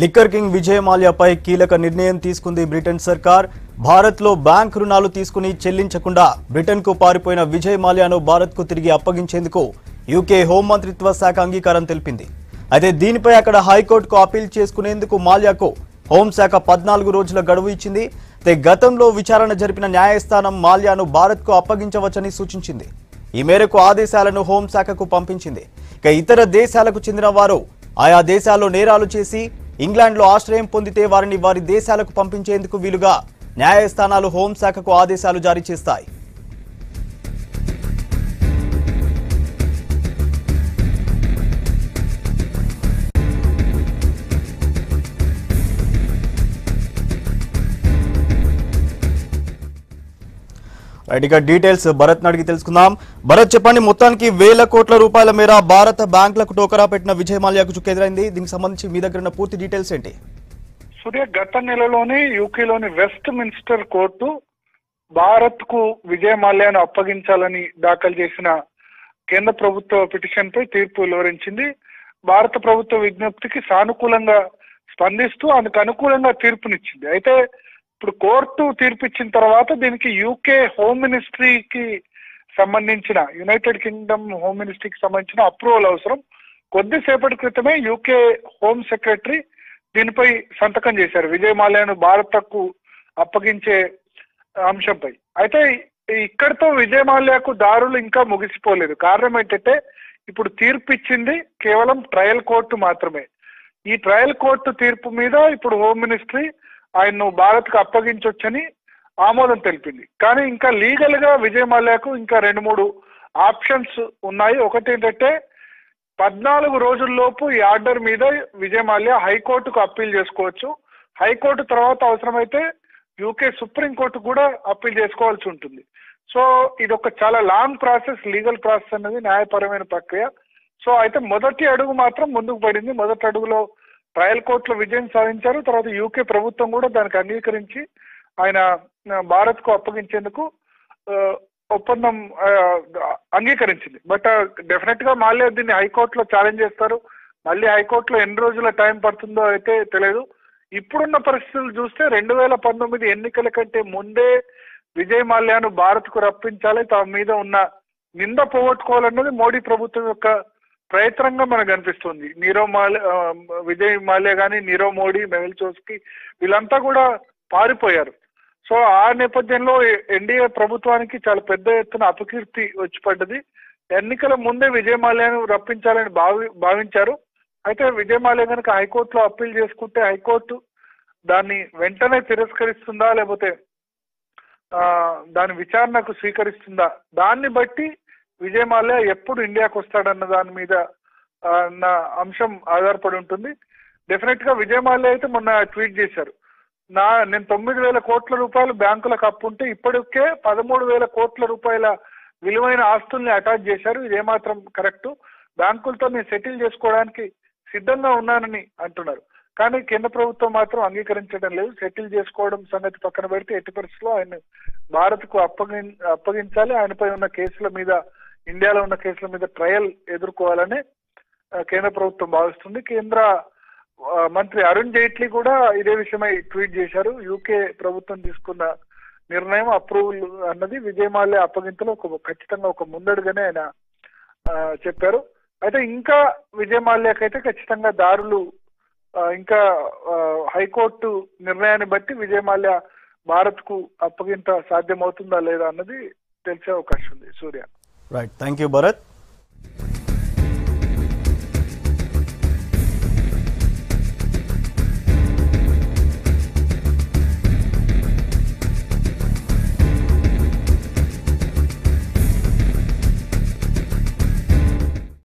Liquor king Vijay మాల్యాపై కీలక నిర్ణయం తీసుకుంది బ్రిటన్ సర్కార్. భారత్లో బ్యాంక్ రుణాలు తీసుకుని చెల్లించకుండా బ్రిటన్కు పారిపోయిన విజయ్ మాల్యాను భారత్కు తిరిగి అప్పగించేందుకు యూకే హోంమంత్రిత్వ శాఖ అంగీకారం తెలిపింది. అయితే దీనిపై అక్కడ హైకోర్టుకు అపీల్ చేసుకునేందుకు మాల్యాకు హోంశాఖ 14 రోజుల గడువు ఇచ్చింది. అయితే గతంలో విచారణ జరిపిన న్యాయస్థానం మాల్యాను భారత్కు అప్పగించవచ్చని సూచించింది. ఈ మేరకు ఆదేశాలను హోంశాఖకు పంపించింది. ఇక ఇతర దేశాలకు చెందిన వారు ఆయా దేశాల్లో నేరాలు చేసి ఇంగ్లాండ్లో ఆశ్రయం పొందితే వారిని వారి దేశాలకు పంపించేందుకు వీలుగా న్యాయస్థానాలు హోంశాఖకు ఆదేశాలు జారీ చేస్తాయి. రైట్గా డీటెయిల్స్ భరత్ అడిగి తెలుసుకుందాం. భరత్, చెప్పండి, మొత్తానికి వేల కోట్ల రూపాయల మేర భారత బ్యాంకులకు టోకరా పెట్టిన విజయ్ మాల్యాకు చుక్కెదురైంది. దీనికి సంబంధించి మీ దగ్గర ఉన్న పూర్తి డీటెయిల్స్ ఏంటి? సూర్య, గత నెలలోనే యూకేలోని వెస్ట్ మినిస్టర్ కోర్టు భారత్ కు విజయ్ మాల్యాను అప్పగించాలని దాఖలు చేసిన కేంద్ర ప్రభుత్వ పిటిషన్ పై తీర్పు వెలువరించింది. భారత ప్రభుత్వ విజ్ఞప్తికి సానుకూలంగా స్పందిస్తూ అందుకు అనుకూలంగా తీర్పునిచ్చింది. అయితే ఇప్పుడు కోర్టు తీర్పిచ్చిన తర్వాత దీనికి యూకే హోమ్ మినిస్ట్రీకి సంబంధించిన యునైటెడ్ కింగ్డమ్ హోమ్ మినిస్ట్రీకి సంబంధించిన అప్రూవల్ అవసరం. కొద్దిసేపటి క్రితమే యూకే హోమ్ సెక్రటరీ దీనిపై సంతకం చేశారు, విజయ్ మాల్యాను భారత్కు అప్పగించే అంశంపై. అయితే ఇక్కడితో విజయ్ మాల్యాకు దారులు ఇంకా ముగిసిపోలేదు. కారణం ఏంటంటే ఇప్పుడు తీర్పు ఇచ్చింది కేవలం ట్రయల్ కోర్టు మాత్రమే. ఈ ట్రయల్ కోర్టు తీర్పు మీద ఇప్పుడు హోమ్ మినిస్ట్రీ ఆయన్ను భారత్కు అప్పగించొచ్చని ఆమోదం తెలిపింది. కానీ ఇంకా లీగల్ గా విజయ్ మాల్యాకు ఇంకా 2-3 ఆప్షన్స్ ఉన్నాయి. ఒకటి ఏంటంటే 14 రోజుల్లోపు ఈ ఆర్డర్ మీద విజయ్ మాల్యా హైకోర్టుకు అప్పీల్ చేసుకోవచ్చు. హైకోర్టు తర్వాత అవసరమైతే యూకే సుప్రీంకోర్టు కూడా అప్పీల్ చేసుకోవాల్సి ఉంటుంది. సో ఇది ఒక చాలా లాంగ్ ప్రాసెస్, లీగల్ ప్రాసెస్ అనేది న్యాయపరమైన ప్రక్రియ. సో అయితే మొదటి అడుగు మాత్రం ముందుకు పడింది. మొదటి అడుగులో ట్రయల్ కోర్టులో విజయం సాధించారు. తర్వాత యూకే ప్రభుత్వం కూడా దానికి అంగీకరించి ఆయన భారత్కు అప్పగించేందుకు ఒప్పందం అంగీకరించింది. బట్ డెఫినెట్ గా మాల్యా దీన్ని హైకోర్టులో ఛాలెంజ్ చేస్తారు. మళ్ళీ హైకోర్టులో ఎన్ని రోజుల టైం పడుతుందో అయితే తెలియదు. ఇప్పుడున్న పరిస్థితులు చూస్తే 2019 ఎన్నికల కంటే ముందే విజయ్ మాల్యాను భారత్కు రప్పించాలి, తమ మీద ఉన్న నింద పోగొట్టుకోవాలన్నది మోడీ ప్రభుత్వం యొక్క ప్రయత్నంగా మనకు అనిపిస్తుంది. విజయ్ మాల్యా కానీ, నీరవ్ మోడీ, మెహుల్ చోక్సీ వీళ్ళంతా కూడా పారిపోయారు. సో ఆ నేపథ్యంలో ఎన్డీఏ ప్రభుత్వానికి చాలా పెద్ద ఎత్తున అపకీర్తి వచ్చి పడ్డది. ఎన్నికల ముందే విజయ్ మాల్యాను రప్పించాలని భావించారు. అయితే విజయ్ మాల్యా కనుక హైకోర్టులో అప్పీల్ చేసుకుంటే హైకోర్టు దాన్ని వెంటనే తిరస్కరిస్తుందా లేకపోతే దాని విచారణకు స్వీకరిస్తుందా, దాన్ని బట్టి విజయ్ మాల్యా ఎప్పుడు ఇండియాకు వస్తాడన్న దాని మీద నా అంశం ఆధారపడి ఉంటుంది. డెఫినెట్ గా విజయ్ మాల్యా అయితే మొన్న ట్వీట్ చేశారు, నేను 9,000 కోట్ల రూపాయలు బ్యాంకులకు అప్పు ఉంటే ఇప్పటికే 13,000 కోట్ల రూపాయల విలువైన ఆస్తుల్ని అటాచ్ చేశారు. ఇదేమాత్రం కరెక్ట్, బ్యాంకులతో నేను సెటిల్ చేసుకోవడానికి సిద్ధంగా ఉన్నానని అంటున్నారు. కానీ కేంద్ర ప్రభుత్వం మాత్రం అంగీకరించడం లేదు. సెటిల్ చేసుకోవడం సంగతి పక్కన పెడితే ఎట్టి పరిస్థితుల్లో ఆయన భారత్కు అప్పగించాలి. ఆయనపై ఉన్న కేసుల మీద, ఇండియాలో ఉన్న కేసుల మీద ట్రయల్ ఎదుర్కోవాలని కేంద్ర ప్రభుత్వం భావిస్తుంది. కేంద్ర మంత్రి అరుణ్ జైట్లీ కూడా ఇదే విషయమై ట్వీట్ చేశారు. యూకే ప్రభుత్వం తీసుకున్న నిర్ణయం అప్రూవల్ అన్నది విజయ్ మాల్యా అప్పగింతలో ఖచ్చితంగా ఒక ముందడుగానే ఆయన చెప్పారు. అయితే ఇంకా విజయ్ మాల్యాకైతే ఖచ్చితంగా దారులు ఇంకా హైకోర్టు నిర్ణయాన్ని బట్టి విజయ్ మాల్యా భారత్ కు అప్పగింత సాధ్యమవుతుందా లేదా అన్నది తెలిసే అవకాశం ఉంది. Surya. Right, thank you Bharat.